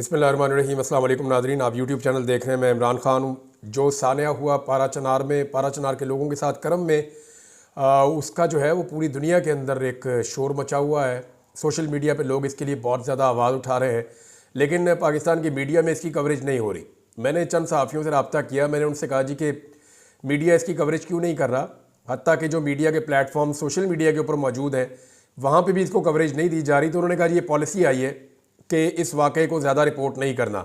बिस्मिल्लाहिर्रहमानिर्रहीम। अस्सलाम वालेकुम नाज़रीन, आप यूट्यूब चैनल देख रहे हैं। मैं इमरान ख़ान हूँ। जो सानिया हुआ पारा चनार में, पारा चनार के लोगों के साथ करम में, उसका जो है वो पूरी दुनिया के अंदर एक शोर मचा हुआ है। सोशल मीडिया पे लोग इसके लिए बहुत ज़्यादा आवाज़ उठा रहे हैं, लेकिन पाकिस्तान की मीडिया में इसकी कवरेज नहीं हो रही। मैंने चंद सहाफ़ियों से रब्ता किया, मैंने उनसे कहा जी कि मीडिया इसकी कवरेज क्यों नहीं कर रहा। हत्ता कि जो मीडिया के प्लेटफॉर्म सोशल मीडिया के ऊपर मौजूद हैं, वहाँ पर भी इसको कवरेज नहीं दी जा रही। तो उन्होंने कहा जी ये पॉलिसी आई है कि इस वाक़े को ज़्यादा रिपोर्ट नहीं करना।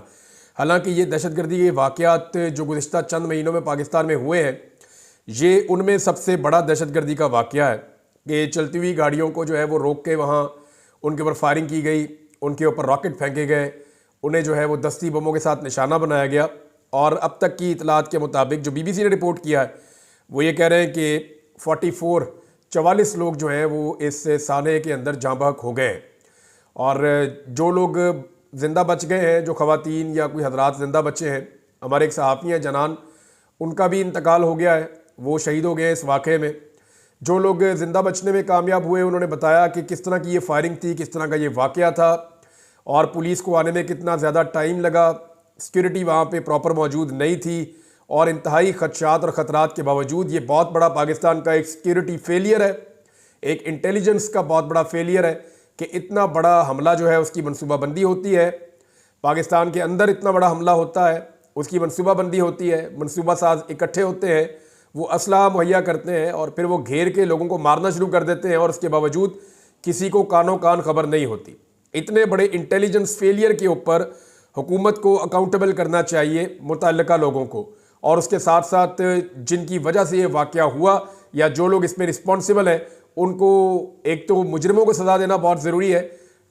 हालांकि ये दहशतगर्दी के वाक़यात जो गुज़िश्ता चंद महीनों में पाकिस्तान में हुए हैं, ये उनमें सबसे बड़ा दहशतगर्दी का वाक़या है कि चलती हुई गाड़ियों को जो है वो रोक के वहाँ उनके ऊपर फायरिंग की गई, उनके ऊपर रॉकेट फेंके गए, उन्हें जो है वो दस्ती बमों के साथ निशाना बनाया गया। और अब तक की इतलात के मुताबिक जो BBC ने रिपोर्ट किया है, वो ये कह रहे हैं कि 44 लोग जो हैं वो इस साने के अंदर जाँ बहक हो गए। और जो लोग ज़िंदा बच गए हैं, जो ख़वातीन या कोई हजरात ज़िंदा बचे हैं, हमारे एक सहाफ़ी हैं जनान, उनका भी इंतकाल हो गया है, वो शहीद हो गए इस वाक़े में। जो लोग ज़िंदा बचने में कामयाब हुए, उन्होंने बताया कि किस तरह की ये फायरिंग थी, किस तरह का ये वाक़या था और पुलिस को आने में कितना ज़्यादा टाइम लगा। सिक्योरिटी वहाँ पे प्रॉपर मौजूद नहीं थी और इंतहाई ख़दशात और ख़तरात के बावजूद ये बहुत बड़ा पाकिस्तान का एक सिक्योरिटी फेलियर है, एक इंटेलिजेंस का बहुत बड़ा फेलियर है कि इतना बड़ा हमला जो है उसकी मनसूबाबंदी होती है। पाकिस्तान के अंदर इतना बड़ा हमला होता है, उसकी मनसूबाबंदी होती है, मनसूबा साज इकट्ठे होते हैं, वो असला मुहैया करते हैं और फिर वो घेर के लोगों को मारना शुरू कर देते हैं और उसके बावजूद किसी को कानो कान खबर नहीं होती। इतने बड़े इंटेलिजेंस फेलियर के ऊपर हुकूमत को अकाउंटेबल करना चाहिए, मुतल्लिका लोगों को, और उसके साथ साथ जिनकी वजह से ये वाक़या हुआ या जो लोग इसमें रिस्पॉन्सिबल हैं उनको एक तो मुजरिमों को सज़ा देना बहुत ज़रूरी है,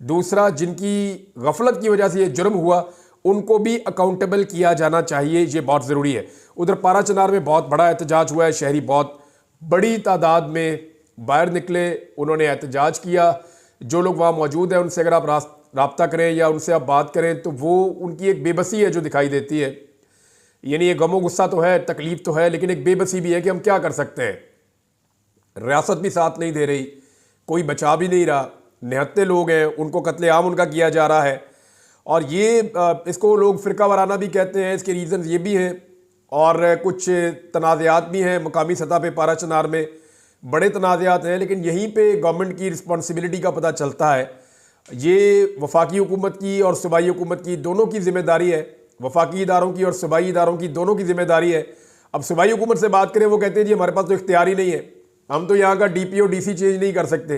दूसरा जिनकी गफलत की वजह से ये जुर्म हुआ उनको भी अकाउंटेबल किया जाना चाहिए, ये बहुत ज़रूरी है। उधर पारा चनार में बहुत बड़ा एहतजाज हुआ है, शहरी बहुत बड़ी तादाद में बाहर निकले, उन्होंने एहतजाज किया। जो लोग वहाँ मौजूद हैं उनसे अगर आप राब्ता करें या उनसे आप बात करें तो वो उनकी एक बेबसी है जो दिखाई देती है। यानी ये गमो गुस्सा तो है, तकलीफ तो है, लेकिन एक बेबसी भी है कि हम क्या कर सकते हैं। रियासत भी साथ नहीं दे रही, कोई बचा भी नहीं रहा, निहत्ते लोग हैं, उनको कत्लेआम उनका किया जा रहा है। और ये इसको लोग फ़िरका वाराना भी कहते हैं, इसके रीज़न ये भी हैं और कुछ तनाज़ात भी हैं मुकामी सतह पे। पारा चनार में बड़े तनाज़ात हैं, लेकिन यहीं पे गवर्नमेंट की रिस्पॉन्सिबिलिटी का पता चलता है। ये वफाकी हुकूमत की और सूबाई हुकूमत की दोनों की ज़िम्मेदारी है, वफाकी इदारों की और सूबाई इदारों की दोनों की ज़िम्मेदारी है। अब सूबाई हुकूमत से बात करें, वो कहते हैं जी हमारे पास तो इख्तियार ही नहीं है, हम तो यहाँ का DPO DC चेंज नहीं कर सकते,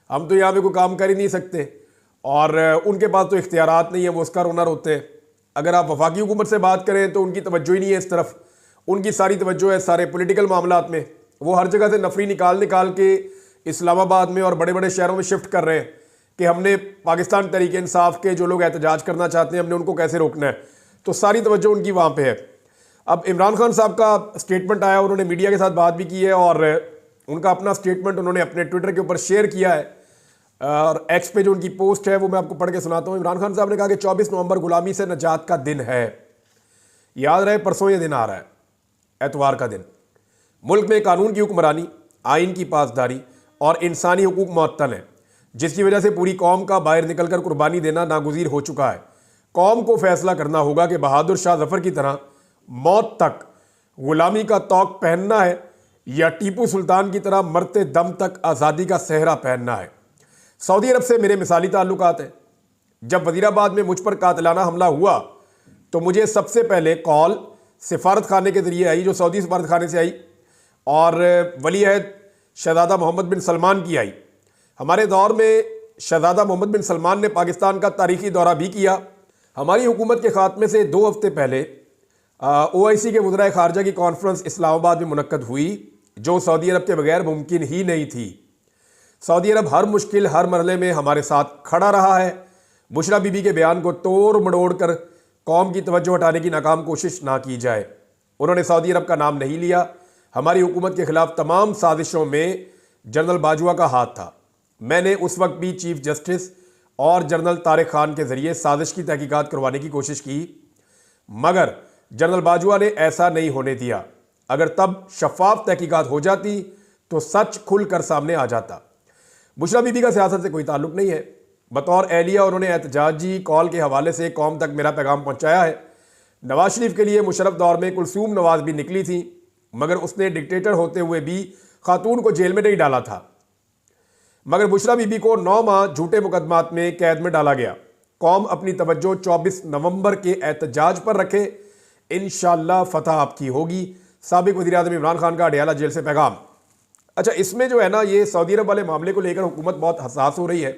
हम तो यहाँ पे कोई काम कर ही नहीं सकते, और उनके पास तो इख्तियारात नहीं है, वो उसका ओनर होते हैं। अगर आप वफाकी हुकूमत से बात करें तो उनकी तवज्जो ही नहीं है इस तरफ, उनकी सारी तवज्जो है सारे पॉलिटिकल मामलात में। वो हर जगह से नफरी निकाल निकाल के इस्लामाबाद में और बड़े बड़े शहरों में शिफ्ट कर रहे हैं कि हमने पाकिस्तान तहरीक इंसाफ के जो लोग एहतजाज करना चाहते हैं हमने उनको कैसे रोकना है। तो सारी तवज्जो उनकी वहाँ पर है। अब इमरान खान साहब का स्टेटमेंट आया, उन्होंने मीडिया के साथ बात भी की है और उनका अपना स्टेटमेंट उन्होंने अपने ट्विटर के ऊपर शेयर किया है और एक्स पे जो उनकी पोस्ट है वो मैं आपको पढ़ के सुनाता हूँ। इमरान खान साहब ने कहा कि 24 नवंबर गुलामी से नजात का दिन है। याद रहे परसों ये दिन आ रहा है, एतवार का दिन। मुल्क में कानून की हुक्मरानी, आइन की पासदारी और इंसानी हुकूक मुअत्तल है, जिसकी वजह से पूरी कौम का बाहर निकल कर कुर्बानी देना नागुज़ीर हो चुका है। कौम को फैसला करना होगा कि बहादुर शाह जफ़र की तरह मौत तक गुलामी का तौक पहनना है या टीपू सुल्तान की तरह मरते दम तक आज़ादी का सेहरा पहनना है। सऊदी अरब से मेरे मिसाली ताल्लुकात हैं। जब वज़ीराबाद में मुझ पर कातिलाना हमला हुआ तो मुझे सबसे पहले कॉल सिफारत खाने के ज़रिए आई, जो सऊदी सिफारत खाने से आई, और वली अहद शहज़ादा मोहम्मद बिन सलमान की आई। हमारे दौर में शहज़ादा मोहम्मद बिन सलमान ने पाकिस्तान का तारीख़ी दौरा भी किया। हमारी हुकूमत के ख़ात्मे से 2 हफ्ते पहले OIC के वज़राए ख़ारजा की कॉन्फ्रेंस इस्लामाबाद में मुनक्कद हुई, जो सऊदी अरब के बगैर मुमकिन ही नहीं थी। सऊदी अरब हर मुश्किल हर मरहले में हमारे साथ खड़ा रहा है। बुशरा बीबी के बयान को तोड़ मड़ोड़ कर कौम की तवज्जो हटाने की नाकाम कोशिश ना की जाए। उन्होंने सऊदी अरब का नाम नहीं लिया। हमारी हुकूमत के ख़िलाफ़ तमाम साजिशों में जनरल बाजवा का हाथ था। मैंने उस वक्त भी चीफ जस्टिस और जनरल तारिक खान के ज़रिए साजिश की तहकीकात करवाने की कोशिश की, मगर जनरल बाजवा ने ऐसा नहीं होने दिया। अगर तब शफाफ तहकीकात हो जाती तो सच खुल कर सामने आ जाता। बुशरा बीबी का सियासत से कोई ताल्लुक नहीं है। बतौर एहलिया उन्होंने एहतजाजी कॉल के हवाले से कौम तक मेरा पैगाम पहुंचाया है। नवाज शरीफ के लिए मुशर्रफ दौर में कुलसूम नवाज भी निकली थी, मगर उसने डिक्टेटर होते हुए भी खातून को जेल में नहीं डाला था। मगर बुशरा बीबी को 9 माह झूठे मुकदमात में कैद में डाला गया। कौम अपनी तवज्जो 24 नवंबर के एहतजाज पर रखे, इंशाअल्लाह फतह आपकी होगी। साबिक वज़ीर आज़म इमरान खान का अडयाला जेल से पैगाम। अच्छा, इसमें जो है ना, ये सऊदी अरब वाले मामले को लेकर हुकूमत बहुत हसास हो रही है।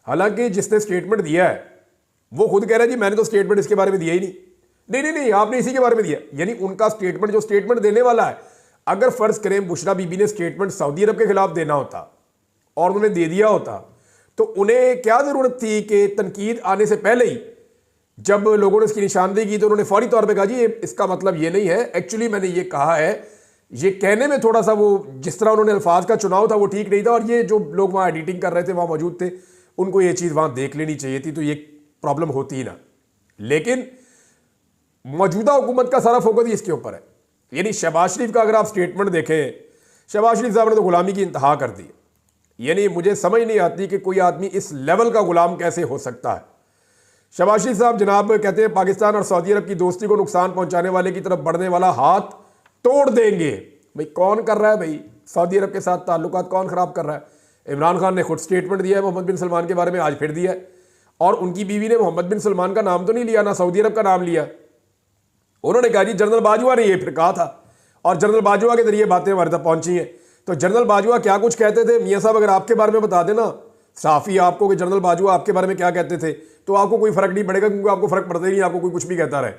हालांकि जिसने स्टेटमेंट दिया है वो खुद कह रहा है जी मैंने तो स्टेटमेंट इसके बारे में दिया ही नहीं। नहीं, आपने इसी के बारे में दिया। यानी उनका स्टेटमेंट, जो स्टेटमेंट देने वाला है, अगर फर्ज करें बुशरा बीबी ने स्टेटमेंट सऊदी अरब के खिलाफ देना होता और उन्होंने दे दिया होता, तो उन्हें क्या जरूरत थी कि तनकीद आने से पहले ही जब लोगों ने इसकी निशानदेही की तो उन्होंने फौरी तौर पे कहा जी इसका मतलब ये नहीं है, एक्चुअली मैंने ये कहा है। ये कहने में थोड़ा सा वो जिस तरह उन्होंने अल्फाज का चुनाव था वो ठीक नहीं था, और ये जो लोग वहाँ एडिटिंग कर रहे थे, वहाँ मौजूद थे, उनको ये चीज़ वहाँ देख लेनी चाहिए थी, तो ये प्रॉब्लम होती ही ना। लेकिन मौजूदा हुकूमत का सारा फोकस ही इसके ऊपर है। यानी शहबाज शरीफ का अगर आप स्टेटमेंट देखें, शहबाज शरीफ साहब ने तो गुलामी की इंतहा कर दी। यानी मुझे समझ नहीं आती कि कोई आदमी इस लेवल का गुलाम कैसे हो सकता है। शहबाज शरीफ साहब जनाब कहते हैं पाकिस्तान और सऊदी अरब की दोस्ती को नुकसान पहुंचाने वाले की तरफ बढ़ने वाला हाथ तोड़ देंगे। भाई कौन कर रहा है? भाई सऊदी अरब के साथ ताल्लुकात कौन खराब कर रहा है? इमरान खान ने खुद स्टेटमेंट दिया है मोहम्मद बिन सलमान के बारे में, आज फिर दिया है। और उनकी बीवी ने मोहम्मद बिन सलमान का नाम तो नहीं लिया, ना सऊदी अरब का नाम लिया। उन्होंने कहा जी जनरल बाजवा ने ये फिर कहा था, और जनरल बाजवा के जरिए बातें हमारे तक पहुंची हैं। तो जनरल बाजवा क्या कुछ कहते थे, मियाँ साहब अगर आपके बारे में बता देना साफ़ी आपको कि जनरल बाजवा आपके बारे में क्या कहते थे, तो आपको कोई फर्क नहीं पड़ेगा, क्योंकि आपको फर्क पड़ता ही नहीं, आपको कोई कुछ भी कहता रहे।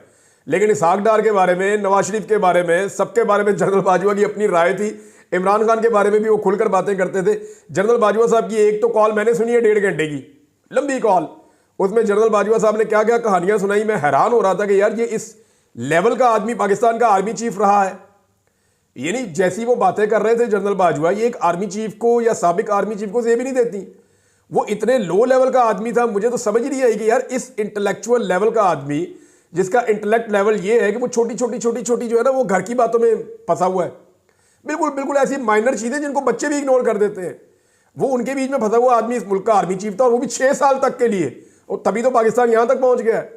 लेकिन इसहाक डार के बारे में, नवाज शरीफ के बारे में, सबके बारे में जनरल बाजवा की अपनी राय थी। इमरान खान के बारे में भी वो खुलकर बातें करते थे। जनरल बाजवा साहब की एक तो कॉल मैंने सुनी है 1.5 घंटे की लंबी कॉल, उसमें जनरल बाजवा साहब ने क्या क्या कहानियां सुनाई। मैं हैरान हो रहा था कि यार ये इस लेवल का आदमी पाकिस्तान का आर्मी चीफ रहा है। यानी जैसी वो बातें कर रहे थे जनरल बाजवा, ये एक आर्मी चीफ को या साबिक आर्मी चीफ को सेब ही नहीं देती। वो इतने लो लेवल का आदमी था, मुझे तो समझ नहीं आई कि यार इस इंटेलेक्चुअल लेवल का आदमी, जिसका इंटेलेक्ट लेवल ये है कि वो छोटी छोटी जो है ना वो घर की बातों में फंसा हुआ है। बिल्कुल ऐसी माइनर चीजें जिनको बच्चे भी इग्नोर कर देते हैं, वो उनके बीच में फंसा हुआ आदमी इस मुल्क का आर्मी चीफ था, और वो भी 6 साल तक के लिए, और तभी तो पाकिस्तान यहां तक पहुंच गया है।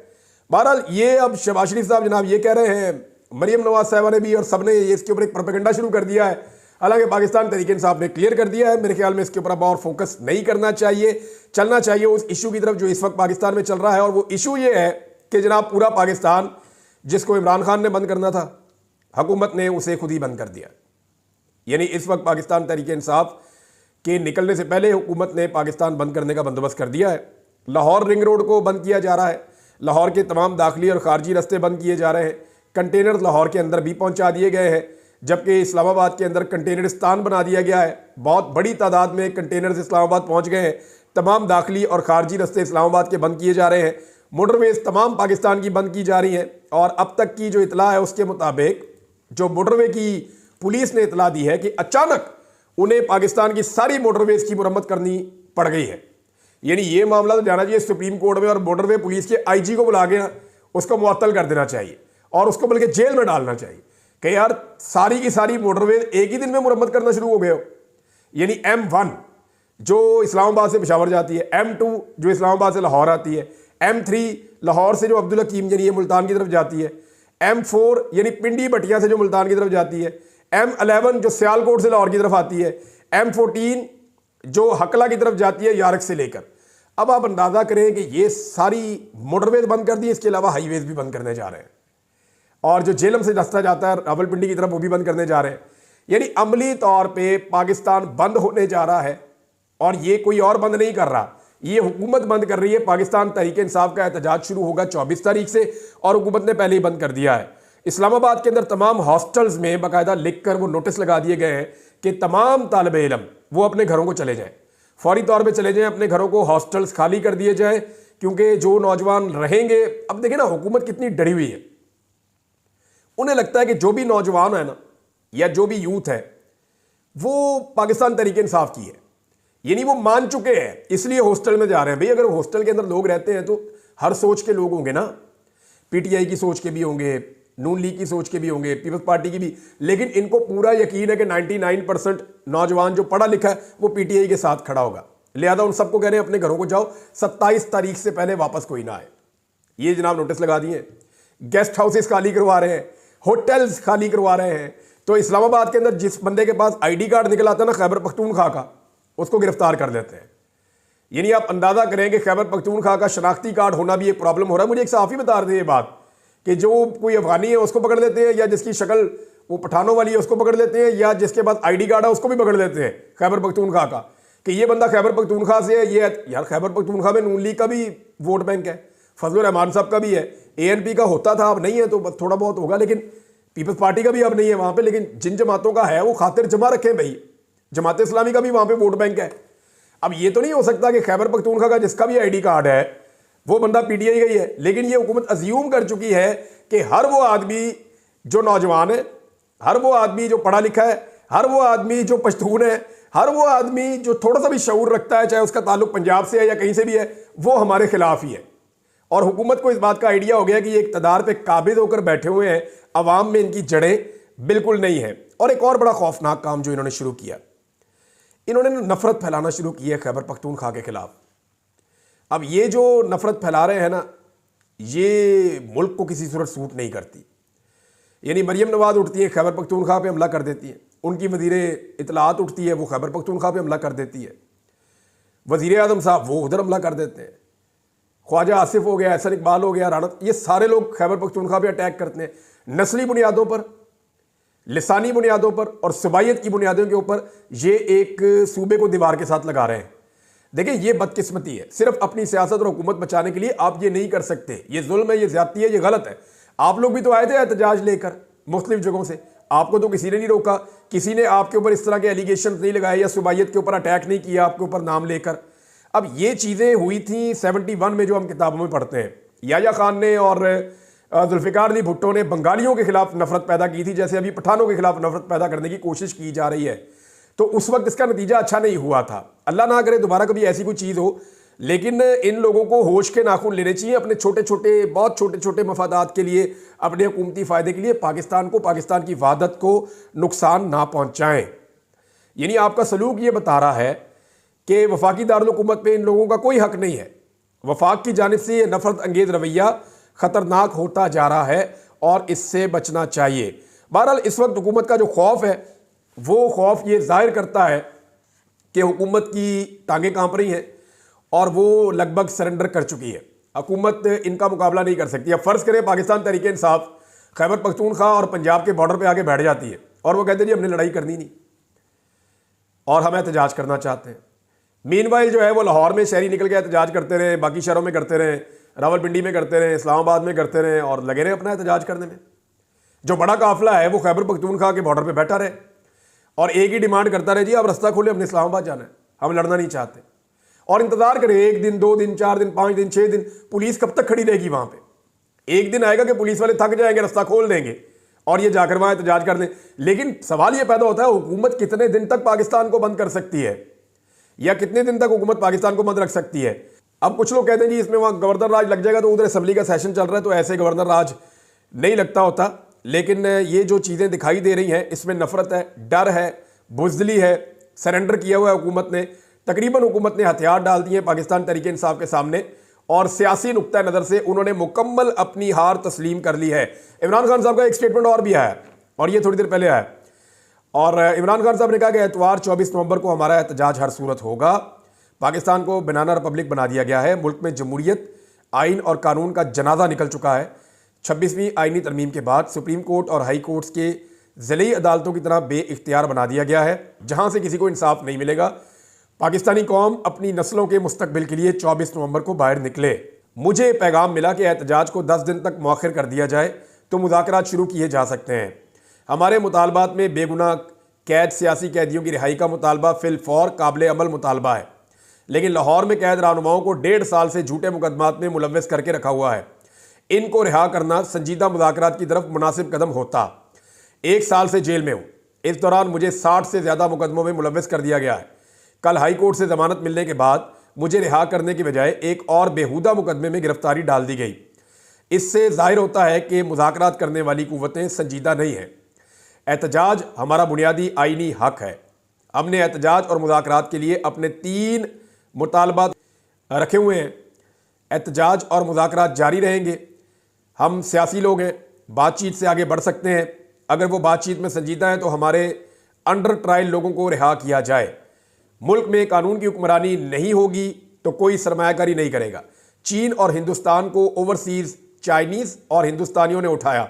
बहरहाल ये अब शहबाज शरीफ साहब जनाब ये कह रहे हैं, मरियम नवाज साहिबा ने भी और सबने ये इसके ऊपर एक प्रोपेगेंडा शुरू कर दिया है। हालांकि पाकिस्तान तहरीक इंसाफ ने क्लियर कर दिया है, मेरे ख्याल में इसके ऊपर अब और फोकस नहीं करना चाहिए, चलना चाहिए उस इशू की तरफ जो इस वक्त पाकिस्तान में चल रहा है। और वो इशू ये है कि जनाब पूरा पाकिस्तान जिसको इमरान खान ने बंद करना था, हुकूमत ने उसे खुद ही बंद कर दिया। यानी इस वक्त पाकिस्तान तहरीक इंसाफ के निकलने से पहले हुकूमत ने पाकिस्तान बंद करने का बंदोबस्त कर दिया है। लाहौर रिंग रोड को बंद किया जा रहा है, लाहौर के तमाम दाखिली और खारजी रास्ते बंद किए जा रहे हैं, कंटेनर लाहौर के अंदर भी पहुंचा दिए गए हैं, जबकि इस्लामाबाद के अंदर कंटेनरिस्तान बना दिया गया है। बहुत बड़ी तादाद में कंटेनर इस्लामाबाद पहुंच गए हैं। तमाम दाखिली और खारजी रास्ते इस्लामाबाद के बंद किए जा रहे हैं। मोटरवेज तमाम पाकिस्तान की बंद की जा रही हैं। और अब तक की जो इतला है उसके मुताबिक जो मोटरवे की पुलिस ने इतला दी है कि अचानक उन्हें पाकिस्तान की सारी मोटरवेज की मुरम्मत करनी पड़ गई है। यानी ये मामला तो जाना चाहिए सुप्रीम कोर्ट में, और मोटरवे पुलिस के आईजी को बुला के उसको मुअत्तल कर देना चाहिए, और उसको बल्कि जेल में डालना चाहिए कि यार सारी की सारी मोटरवेज एक ही दिन में मुरम्मत करना शुरू हो गए हो। यानी M1 जो इस्लामाबाद से पेशावर जाती है, M2 जो इस्लामाबाद से लाहौर आती है, M3 लाहौर से जो अब्दुल हकीम यानी ये मुल्तान की तरफ जाती है, M4 यानी पिंडी बटिया से जो मुल्तान की तरफ जाती है, M11 जो सियालकोट से लाहौर की तरफ आती है, M14 जो हकला की तरफ जाती है यारक से लेकर। अब आप अंदाजा करें कि ये सारी मोटरवेज बंद कर दी, इसके अलावा हाईवेज भी बंद करने जा रहे हैं, और जो जेलम से रास्ता जाता है रावलपिंडी की तरफ वो भी बंद करने जा रहे हैं। यानी अमली तौर पे पाकिस्तान बंद होने जा रहा है, और ये कोई और बंद नहीं कर रहा, ये हुकूमत बंद कर रही है। पाकिस्तान तहरीक इंसाफ का एहतजाज शुरू होगा 24 तारीख से, और हुकूमत ने पहले ही बंद कर दिया है। इस्लामाबाद के अंदर तमाम हॉस्टल्स में बाकायदा लिख कर वो नोटिस लगा दिए गए हैं कि तमाम तालिब इल्म वो अपने घरों को चले जाएं, फौरी तौर पे चले जाएं अपने घरों को, हॉस्टल्स खाली कर दिए जाएं, क्योंकि जो नौजवान रहेंगे, अब देखें ना हुकूमत कितनी डरी हुई है। उन्हें लगता है कि जो भी नौजवान है ना, या जो भी यूथ है, वो पाकिस्तान तहरीक इंसाफ की है, यानी वो मान चुके हैं, इसलिए हॉस्टल में जा रहे हैं। भाई अगर हॉस्टल के अंदर लोग रहते हैं तो हर सोच के लोग होंगे ना, पीटीआई की सोच के भी होंगे, नून लीग की सोच के भी होंगे, पीपल्स पार्टी की भी, लेकिन इनको पूरा यकीन है कि 99% नौजवान जो पढ़ा लिखा है वो पीटीआई के साथ खड़ा होगा। लिहाजा उन सबको कह रहे हैं अपने घरों को जाओ, 27 तारीख से पहले वापस कोई ना आए। ये जनाब नोटिस लगा दिए, गेस्ट हाउसेस खाली करवा रहे हैं, होटल्स खाली करवा रहे हैं। तो इस्लामाबाद के अंदर जिस बंदे के पास ID कार्ड निकल आता है ना खैबर पख्तूनख्वा का, उसको गिरफ्तार कर देते हैं। यानी आप अंदाजा करें कि खैबर पख्तूनख्वा का शनाख्ती कार्ड होना भी एक प्रॉब्लम हो रहा है। मुझे एक सहाफ़ी बता रहे थे ये बात कि जो कोई अफगानी है उसको पकड़ लेते हैं, या जिसकी शक्ल वो पठानों वाली है उसको पकड़ लेते हैं, या जिसके पास ID कार्ड है उसको भी पकड़ लेते हैं खैबर पख्तूनख्वा का, कि ये बंदा खैबर पख्तूनख्वा से है। ये यार खैबर पख्तूनख्वा में नून लीग का भी वोट बैंक है, फजलुर रहमान साहब का भी है, ANP का होता था, अब नहीं है तो थोड़ा बहुत होगा, लेकिन पीपल्स पार्टी का भी अब नहीं है वहाँ पे। लेकिन जिन जमातों का है वो खातिर जमा रखें भाई, जमात इस्लामी का भी वहाँ पे वोट बैंक है। अब ये तो नहीं हो सकता कि खैबर पख्तूनख्वा का जिसका भी ID कार्ड है वो बंदा PTI गई है। लेकिन ये हुकूमत अज्यूम कर चुकी है कि हर वो आदमी जो नौजवान है, हर वो आदमी जो पढ़ा लिखा है, हर वो आदमी जो पश्तून है, हर वो आदमी जो थोड़ा सा भी शऊर रखता है, चाहे उसका ताल्लुक पंजाब से है या कहीं से भी है, वो हमारे खिलाफ ही है। और हुकूमत को इस बात का आइडिया हो गया कि ये इक़्तिदार पे काबिज होकर बैठे हुए हैं, अवाम में इनकी जड़ें बिल्कुल नहीं है। और एक और बड़ा खौफनाक काम जो इन्होंने शुरू किया, इन्होंने नफरत फैलाना शुरू की है खैबर पख्तूनख्वा के खिलाफ। अब ये जो नफरत फैला रहे हैं ना, ये मुल्क को किसी सूरत सूट नहीं करती। यानी मरियम नवाज उठती है खैबर पख्तूनख्वा पे हमला कर देती है, उनकी वज़ीर इत्तलाआत उठती है वो खैबर पख्तूनख्वा पे हमला कर देती है, वज़ीर आज़म साहब वो उधर हमला कर देते हैं, ख्वाजा आसिफ हो गया, एहसन इकबाल हो गया, राना, ये सारे लोग खैबर पख्तूनख्वा पे अटैक करते हैं। नस्ली बुनियादों पर, लिसानी बुनियादों पर और सुबाइयत की बुनियादों के ऊपर ये एक सूबे को दीवार के साथ लगा रहे हैं। देखिए ये बदकिस्मती है, सिर्फ अपनी सियासत और हुकूमत बचाने के लिए आप ये नहीं कर सकते। ये जुल्म है, ये ज्यादती है, ये गलत है। आप लोग भी तो आए थे एहतजाज लेकर मुख्तलिफ जगहों से, आपको तो किसी ने नहीं रोका, किसी ने आपके ऊपर इस तरह के एलिगेशन नहीं लगाए या सुबाइयत के ऊपर अटैक नहीं किया आपके ऊपर नाम लेकर। अब ये चीज़ें हुई थी 71 में जो हम किताबों में पढ़ते हैं। याया खान ने और जुल्फ़िकार अली भुट्टो ने बंगालियों के खिलाफ नफरत पैदा की थी, जैसे अभी पठानों के खिलाफ नफरत पैदा करने की कोशिश की जा रही है। तो उस वक्त इसका नतीजा अच्छा नहीं हुआ था। अल्लाह ना करे दोबारा कभी ऐसी कोई चीज़ हो, लेकिन इन लोगों को होश के नाखून लेने चाहिए अपने छोटे छोटे, बहुत छोटे छोटे मफादात के लिए, अपने हुकूमती फ़ायदे के लिए पाकिस्तान को, पाकिस्तान की वहादत को नुकसान ना पहुँचाएँ। यानी आपका सलूक ये बता रहा है कि वफाकी दारुल हुकूमत पे इन लोगों का कोई हक नहीं है। वफाक की जानिब से ये नफरत अंगेज़ रवैया ख़तरनाक होता जा रहा है और इससे बचना चाहिए। बहरहाल इस वक्त हुकूमत का जो खौफ है वो खौफ ये जाहिर करता है कि हुकूमत की टांगें कांप रही हैं और वो लगभग सरेंडर कर चुकी है। हुकूमत इनका मुकाबला नहीं कर सकती। अब फ़र्ज़ करें पाकिस्तान तहरीक इंसाफ खैबर पख्तूनख्वा और पंजाब के बॉर्डर पे आके बैठ जाती है और वो कहते हैं जी हमने लड़ाई करनी नहीं और हम एहतजाज करना चाहते हैं। मीनवाइल जो है वो लाहौर में शहरी निकल के एहतजाज करते रहे, बाकी शहरों में करते रहे, रावलपिंडी में करते रहे, इस्लामाबाद में करते रहे और लगे रहे अपना एहतजाज करने में। जो बड़ा काफिला है वो खैबर पख्तूनख्वा के बॉर्डर पे बैठा रहे और एक ही डिमांड करता रहे, जी आप रास्ता खोले, हमने इस्लामाबाद जाना है, हम लड़ना नहीं चाहते। और इंतजार करें 1 दिन, 2 दिन, 4 दिन, 5 दिन, 6 दिन, पुलिस कब तक खड़ी रहेगी वहां पे। एक दिन आएगा कि पुलिस वाले थक जाएंगे, रास्ता खोल देंगे और ये जाकर वहां एहतजाज कर दें। लेकिन सवाल ये पैदा होता है हुकूमत कितने दिन तक पाकिस्तान को बंद कर सकती है या कितने दिन तक हुकूमत पाकिस्तान को बंद रख सकती है। अब कुछ लोग कहते हैं जी इसमें वहाँ गवर्नर राज लग जाएगा, तो उधर असम्बली का सेशन चल रहा है तो ऐसे गवर्नर राज नहीं लगता होता। लेकिन ये जो चीज़ें दिखाई दे रही हैं इसमें नफरत है, डर है, बुज़दिली है, सरेंडर किया हुआ है हुकूमत ने। तकरीबन हुकूमत ने हथियार डाल दिए पाकिस्तान तहरीक इंसाफ के सामने और सियासी नुक्ता नज़र से उन्होंने मुकम्मल अपनी हार तस्लीम कर ली है। इमरान खान साहब का एक स्टेटमेंट और भी आया और ये थोड़ी देर पहले आया और इमरान खान साहब ने कहा कि एतवार 24 नवंबर को हमारा एहतजाज हर सूरत होगा। पाकिस्तान को बनाना रिपब्लिक बना दिया गया है, मुल्क में जमहूरियत, आइन और कानून का जनाजा निकल चुका है। 26वीं आइनी तरमीम के बाद सुप्रीम कोर्ट और हाई कोर्ट्स के ज़िली अदालतों की तरह बेइख्तियार बना दिया गया है, जहां से किसी को इंसाफ नहीं मिलेगा। पाकिस्तानी कौम अपनी नस्लों के मुस्तकबिल के लिए 24 नवंबर को बाहर निकले। मुझे पैगाम मिला कि एहतजाज को 10 दिन तक मौखर कर दिया जाए तो मुज़ाकरात शुरू किए जा सकते हैं। हमारे मुतालबात में बेगुनाह कैद सियासी कैदियों की रिहाई का मुतालबा फिलफौर काबिल अमल मुतालबा है, लेकिन लाहौर में कैद रहनुमाओं को 1.5 साल से झूठे मुकदमात में मुलव्वस करके रखा हुआ है। इनको रिहा करना संजीदा मुज़ाकरात की तरफ मुनासिब कदम होता। 1 साल से जेल में हूँ। इस दौरान मुझे 60 से ज़्यादा मुकदमों में मुलव्वस कर दिया गया है। कल हाई कोर्ट से ज़मानत मिलने के बाद मुझे रिहा करने की बजाय एक और बेहुदा मुकदमे में गिरफ्तारी डाल दी गई। इससे जाहिर होता है कि मुज़ाकरात करने वाली कुव्वतें संजीदा नहीं हैं। एहतजाज हमारा बुनियादी आइनी हक है। हमने एहतजाज और मुज़ाकरात के लिए अपने 3 मुतालबात रखे हुए हैं। एहतजाज और मुज़ाकरात जारी रहेंगे। हम सियासी लोग हैं, बातचीत से आगे बढ़ सकते हैं। अगर वो बातचीत में संजीदा है तो हमारे अंडर ट्रायल लोगों को रिहा किया जाए। मुल्क में कानून की हुक्मरानी नहीं होगी तो कोई सरमायाकारी नहीं करेगा। चीन और हिंदुस्तान को ओवरसीज चाइनीज़ और हिंदुस्तानियों ने उठाया।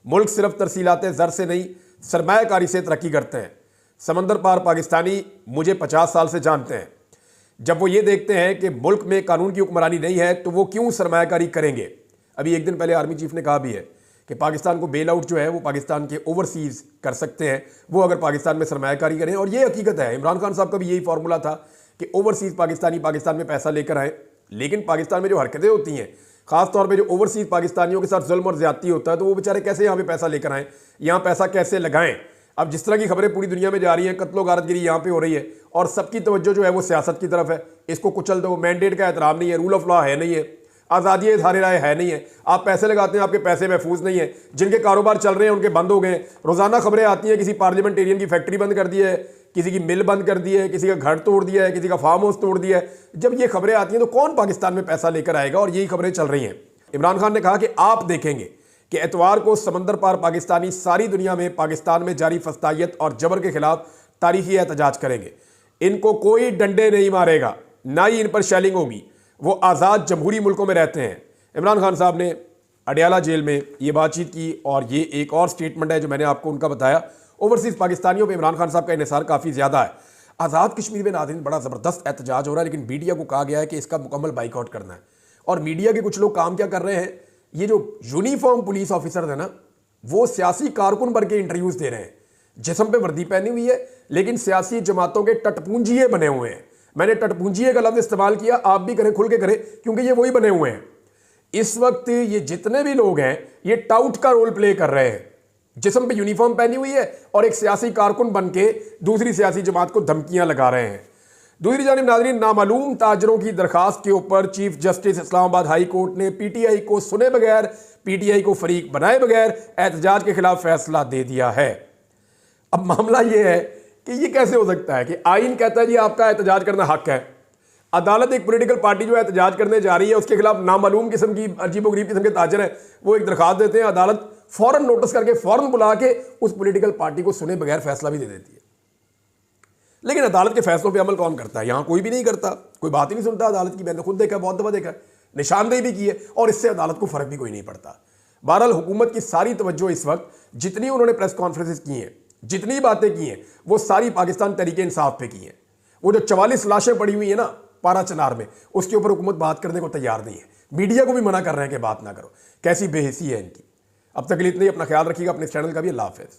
मुल्क सिर्फ तरसीलात ज़र से नहीं, सरमायाकारी से तरक्की करते हैं। समंदर पार पाकिस्तानी मुझे 50 साल से जानते हैं। जब वो ये देखते हैं कि मुल्क में कानून की हुक्मरानी नहीं है तो वो क्यों सरमायाकारी करेंगे। अभी एक दिन पहले आर्मी चीफ ने कहा भी है कि पाकिस्तान को बेल आउट जो है वो पाकिस्तान के ओवरसीज कर सकते हैं, वो अगर पाकिस्तान में सरमायाकारी करें। और ये हकीकत है, इमरान खान साहब का भी यही फार्मूला था कि ओवरसीज पाकिस्तानी पाकिस्तान में पैसा लेकर आए। लेकिन पाकिस्तान में जो हरकतें होती हैं, खासतौर पे जो ओवरसीज पाकिस्तानियों के साथ जुल्म और ज्यादती होता है, तो वो बेचारे कैसे यहाँ पे पैसा लेकर आएँ, यहाँ पैसा कैसे लगाएं। अब जिस तरह की खबरें पूरी दुनिया में जा रही हैं, कत्लो गारतगिरी यहाँ पे हो रही है और सबकी तवज्जो जो है वो सियासत की तरफ है। इसको कुचल दो, मैंडेट का एहतराम नहीं है, रूल ऑफ लॉ है नहीं है, आज़ादी इज़हार राय है नहीं है, आप पैसे लगाते हैं, आपके पैसे महफूज नहीं है। जिनके कारोबार चल रहे हैं उनके बंद हो गए। रोज़ाना खबरें आती हैं किसी पार्लियामेंटेरियन की फैक्ट्री बंद कर दी है, किसी की मिल बंद कर दी है, किसी का घर तोड़ दिया है, किसी का फार्म हाउस तोड़ दिया है। जब ये खबरें आती हैं तो कौन पाकिस्तान में पैसा लेकर आएगा। और यही खबरें चल रही हैं। इमरान खान ने कहा कि आप देखेंगे कि एतवार को समंदर पार पाकिस्तानी सारी दुनिया में पाकिस्तान में जारी फस्तायत और जबर के खिलाफ तारीखी एहतजाज करेंगे। इनको कोई डंडे नहीं मारेगा, ना ही इन पर शेलिंग होगी। वो आज़ाद जमहूरी मुल्कों में रहते हैं। इमरान खान साहब ने अडयाला जेल में ये बातचीत की और ये एक और स्टेटमेंट है जो मैंने आपको उनका बताया। ओवरसीज़ पाकिस्तानियों पर इमरान खान साहब का इन्हिसार काफ़ी ज़्यादा है। आज़ाद कश्मीर में नाज़रीन बड़ा ज़बरदस्त एहतजाज हो रहा है, लेकिन मीडिया को कहा गया है कि इसका मुकम्मल बाइकआउट करना है। और मीडिया के कुछ लोग काम क्या कर रहे हैं, ये जो यूनिफॉर्म पुलिस ऑफिसर है ना, वो सियासी कारकुन बन के इंटरव्यूज़ दे रहे हैं। जिस्म पे वर्दी पहनी हुई है, लेकिन सियासी जमातों के टटपूंजिए बने हुए हैं। मैंने टटपूंजिए का लफ्ज़ इस्तेमाल किया, आप भी करें, खुल के करें, क्योंकि ये वही बने हुए हैं। इस वक्त ये जितने भी लोग हैं ये टाउट का रोल प्ले कर रहे हैं। जिस्म पे यूनिफॉर्म पहनी हुई है और एक सियासी कारकुन बन के दूसरी सियासी जमात को धमकियां लगा रहे हैं। दूसरी जानिब नाज़रीन, नामालूम ताजरों की दरखास्त के ऊपर chief justice Islamabad high court ने पीटीआई को सुने बगैर, पीटीआई को फरीक बनाए बगैर एहतजाज के खिलाफ फैसला दे दिया है। अब मामला ये है कि ये कैसे हो सकता है कि आइन कहता है जी आपका एहतजाज करना हक है, अदालत एक पॉलिटिकल पार्टी जो एहतजाज करने जा रही है उसके खिलाफ नामालूम किस्म की अजीबोगरीब किस्म के ताजर हैं, वो एक दरखास्त देते हैं, अदालत फौरन नोटिस करके फौरन बुला के उस पॉलिटिकल पार्टी को सुने बगैर फैसला भी दे देती है। लेकिन अदालत के फैसलों पे अमल कौन करता है? यहाँ कोई भी नहीं करता, कोई बात ही नहीं सुनता अदालत की। मैंने खुद देखा, बहुत दफ़ा देखा, निशानदेही भी की है और इससे अदालत को फ़र्क भी कोई नहीं पड़ता। बहरहाल हुकूमत की सारी तवज्जो इस वक्त, जितनी उन्होंने प्रेस कॉन्फ्रेंसेस की हैं, जितनी बातें की हैं, वो सारी पाकिस्तान तहरीके इंसाफ पे की हैं। वो जो 44 लाशें पड़ी हुई हैं ना पारा चनार में, उसके ऊपर हुकूमत बात करने को तैयार नहीं है। मीडिया को भी मना कर रहे हैं कि बात ना करो। कैसी बेहिसी है इनकी। अब तक के लिए इतना ही। अपना ख्याल रखिएगा, अपने चैनल का भी। अल्लाह हाफ़िज़।